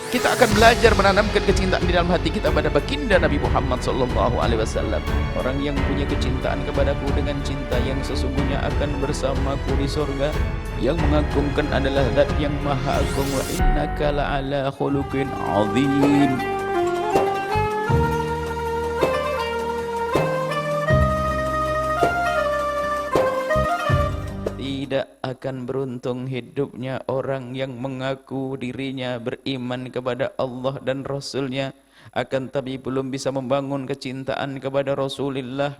Kita akan belajar menanamkan kecintaan di dalam hati kita pada baginda Nabi Muhammad SAW. Orang yang punya kecintaan kepadaku dengan cinta yang sesungguhnya akan bersamaku di surga. Yang mengagungkan adalah Zat yang Maha Agung. Wa innaka la'ala khuluqin azim. Tidak akan beruntung hidupnya orang yang mengaku dirinya beriman kepada Allah dan Rasulnya, akan tapi belum bisa membangun kecintaan kepada Rasulullah.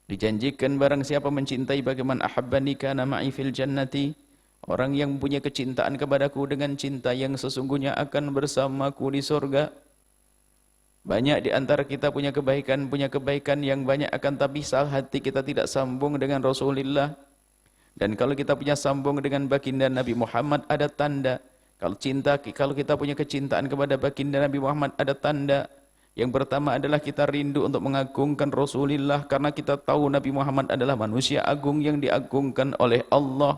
Dijanjikan barang siapa mencintai bagaimana ahabbani kana ma'i fil jannati, orang yang punya kecintaan kepadaku dengan cinta yang sesungguhnya akan bersamaku di surga. Banyak di antara kita punya kebaikan yang banyak, akan tapi hati kita tidak sambung dengan Rasulullah. Dan kalau kita punya sambung dengan baginda Nabi Muhammad, ada tanda. Kalau kita punya kecintaan kepada baginda Nabi Muhammad, ada tanda. Yang pertama adalah kita rindu untuk mengagungkan Rasulullah, karena kita tahu Nabi Muhammad adalah manusia agung yang diagungkan oleh Allah.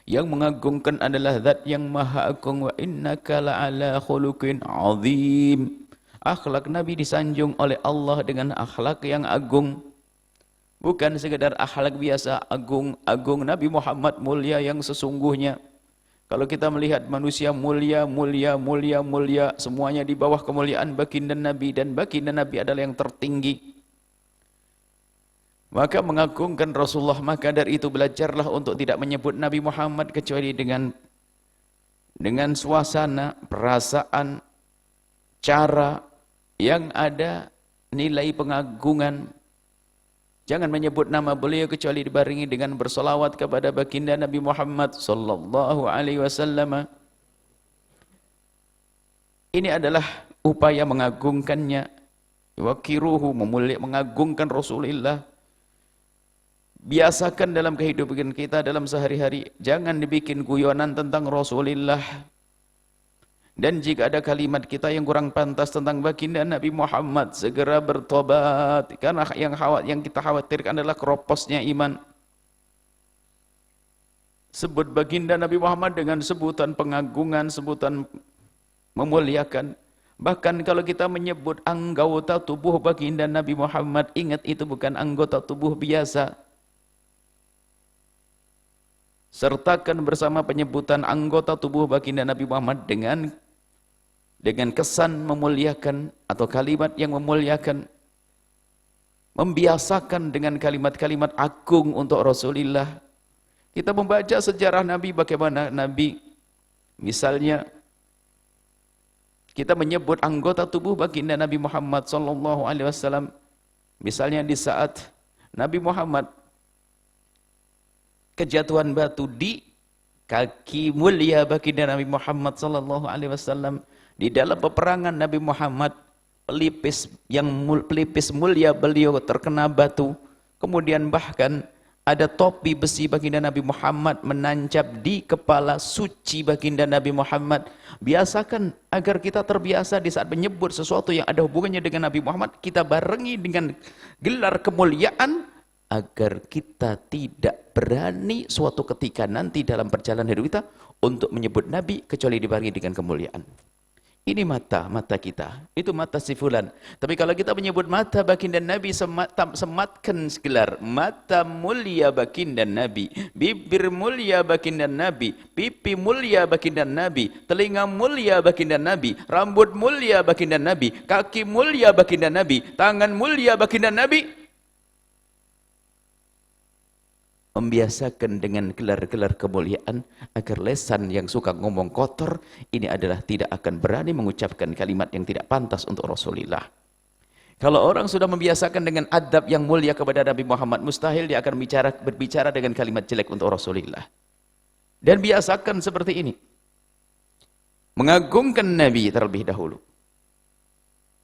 Yang mengagungkan adalah Zat yang Maha Agung. Wa innaka la'ala khuluqin azim. Akhlak Nabi disanjung oleh Allah dengan akhlak yang agung. Bukan sekedar akhlak biasa, agung. Nabi Muhammad mulia yang sesungguhnya. Kalau kita melihat manusia mulia, semuanya di bawah kemuliaan baginda Nabi, dan baginda Nabi adalah yang tertinggi. Maka mengagungkan Rasulullah, maka dari itu belajarlah untuk tidak menyebut Nabi Muhammad kecuali dengan suasana, perasaan, cara yang ada nilai pengagungan. Jangan menyebut nama beliau kecuali dibarengi dengan bersolawat kepada baginda Nabi Muhammad sallallahu alaihi wasallam. Ini adalah upaya mengagungkannya. Waqiruhu, mengagungkan Rasulullah. Biasakan dalam kehidupan kita, dalam sehari-hari, jangan dibikin guyonan tentang Rasulullah. Dan jika ada kalimat kita yang kurang pantas tentang baginda Nabi Muhammad, segera bertobat. Karena yang kita khawatirkan adalah keroposnya iman. Sebut baginda Nabi Muhammad dengan sebutan pengagungan, sebutan memuliakan. Bahkan kalau kita menyebut anggota tubuh baginda Nabi Muhammad, ingat itu bukan anggota tubuh biasa. Sertakan bersama penyebutan anggota tubuh baginda Nabi Muhammad dengan kesan memuliakan atau kalimat yang memuliakan. Membiasakan dengan kalimat-kalimat agung untuk Rasulullah. Kita membaca sejarah Nabi, bagaimana Nabi misalnya kita menyebut anggota tubuh baginda Nabi Muhammad sallallahu alaihi wasallam. Misalnya di saat Nabi Muhammad kejatuhan batu di kaki mulia baginda Nabi Muhammad sallallahu alaihi wasallam. Di dalam peperangan Nabi Muhammad, pelipis mulia beliau terkena batu. Kemudian bahkan ada topi besi baginda Nabi Muhammad menancap di kepala suci baginda Nabi Muhammad. Biasakan agar kita terbiasa di saat menyebut sesuatu yang ada hubungannya dengan Nabi Muhammad, kita barengi dengan gelar kemuliaan, agar kita tidak berani suatu ketika nanti dalam perjalanan hidup kita untuk menyebut Nabi kecuali dibarengi dengan kemuliaan. Ini mata kita, itu mata si fulan. Tapi kalau kita menyebut mata baginda Nabi, sematkan gelar mata mulia baginda Nabi, bibir mulia baginda Nabi, pipi mulia baginda Nabi, telinga mulia baginda Nabi, rambut mulia baginda Nabi, kaki mulia baginda Nabi, tangan mulia baginda Nabi. Membiasakan dengan gelar-gelar kemuliaan, agar lesan yang suka ngomong kotor ini adalah tidak akan berani mengucapkan kalimat yang tidak pantas untuk Rasulullah. Kalau orang sudah membiasakan dengan adab yang mulia kepada Nabi Muhammad, mustahil dia akan berbicara dengan kalimat jelek untuk Rasulullah. Dan biasakan seperti ini, mengagungkan Nabi terlebih dahulu.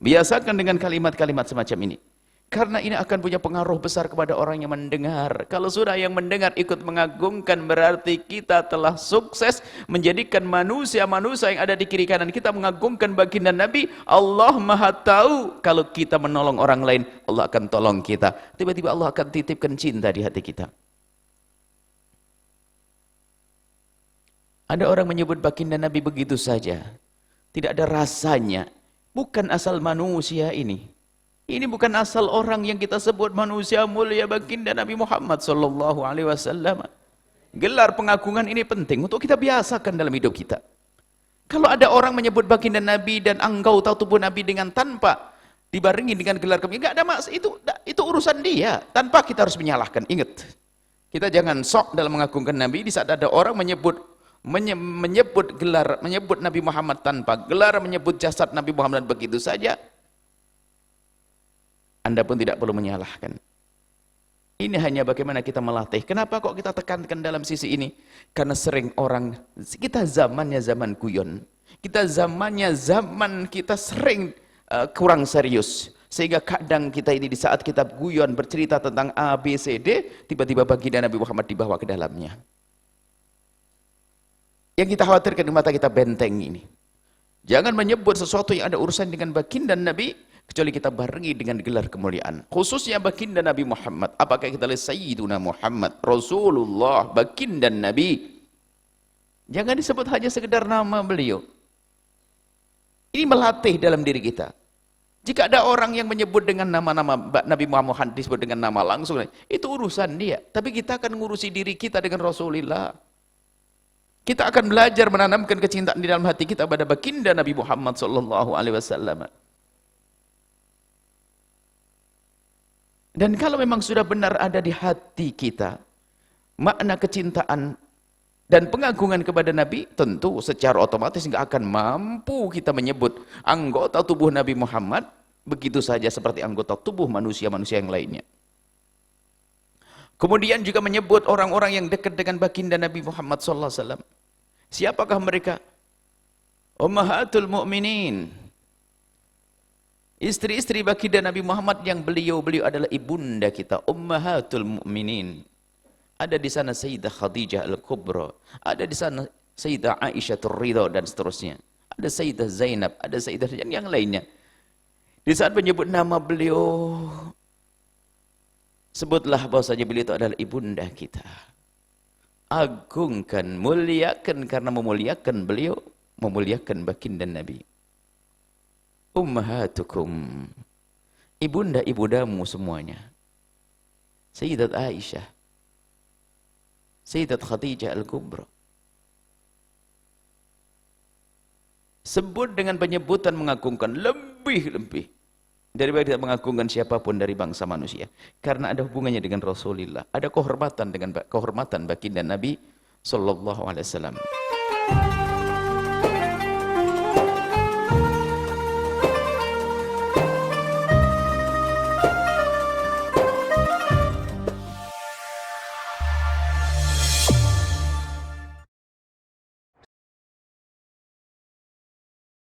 Biasakan dengan kalimat-kalimat semacam ini. Karena ini akan punya pengaruh besar kepada orang yang mendengar. Kalau sudah yang mendengar ikut mengagungkan, berarti kita telah sukses menjadikan manusia-manusia yang ada di kiri kanan kita mengagungkan baginda Nabi. Allah Maha tahu kalau kita menolong orang lain, Allah akan tolong kita. Tiba-tiba Allah akan titipkan cinta di hati kita. Ada orang menyebut baginda Nabi begitu saja. Tidak ada rasanya. Bukan asal manusia ini. Ini bukan asal orang yang kita sebut manusia mulia baginda Nabi Muhammad sallallahu alaihi wasallam. Gelar pengagungan ini penting untuk kita biasakan dalam hidup kita. Kalau ada orang menyebut baginda Nabi dan anggota tubuh Nabi dengan tanpa dibarengi dengan gelar kemuliaan, enggak ada maksud, itu urusan dia. Tanpa kita harus menyalahkan. Ingat, kita jangan sok dalam mengagungkan Nabi di saat ada orang menyebut gelar, menyebut Nabi Muhammad tanpa gelar, menyebut jasad Nabi Muhammad begitu saja. Anda pun tidak perlu menyalahkan. Ini hanya bagaimana kita melatih. Kenapa kok kita tekankan dalam sisi ini? Karena sering orang, kita zamannya zaman guyon. Kita zamannya zaman kita sering kurang serius. Sehingga kadang kita ini di saat kita guyon bercerita tentang A, B, C, D, tiba-tiba baginda Nabi Muhammad dibawa ke dalamnya. Yang kita khawatirkan di mata kita benteng ini. Jangan menyebut sesuatu yang ada urusan dengan baginda Nabi, kecuali kita barengi dengan gelar kemuliaan. Khususnya baginda Nabi Muhammad. Apakah kita lihat Sayyiduna Muhammad, Rasulullah, baginda Nabi. Jangan disebut hanya sekedar nama beliau. Ini melatih dalam diri kita. Jika ada orang yang menyebut dengan nama-nama Nabi Muhammad, disebut dengan nama langsung, itu urusan dia. Tapi kita akan ngurusi diri kita dengan Rasulullah. Kita akan belajar menanamkan kecintaan di dalam hati kita pada baginda Nabi Muhammad sallallahu alaihi wasallam. Dan kalau memang sudah benar ada di hati kita makna kecintaan dan pengagungan kepada Nabi, tentu secara otomatis nggak akan mampu kita menyebut anggota tubuh Nabi Muhammad begitu saja seperti anggota tubuh manusia-manusia yang lainnya. Kemudian juga menyebut orang-orang yang dekat dengan baginda Nabi Muhammad SAW. Siapakah mereka? Ummahatul Mu'minin. Istri-istri baginda Nabi Muhammad yang beliau adalah ibunda kita, Ummahatul Mu'minin. Ada di sana Sayyidah Khadijah Al-Kubra, ada di sana Sayyidah Aisyah Ridha dan seterusnya. Ada Sayyidah Zainab, ada Sayyidah yang lainnya. Di saat menyebut nama beliau, sebutlah bahwasanya beliau itu adalah ibunda kita. Agungkan, muliakan, karena memuliakan beliau, memuliakan baginda Nabi. Ummahatukum, ibunda-ibundamu semuanya. Sayyidat Aisyah, Sayyidat Khadijah Al-Kubra. Sebut dengan penyebutan mengagungkan lebih-lebih daripada kita mengagungkan siapapun dari bangsa manusia. Karena ada hubungannya dengan Rasulullah. Ada kehormatan baginda Nabi sallallahu alaihi wasallam.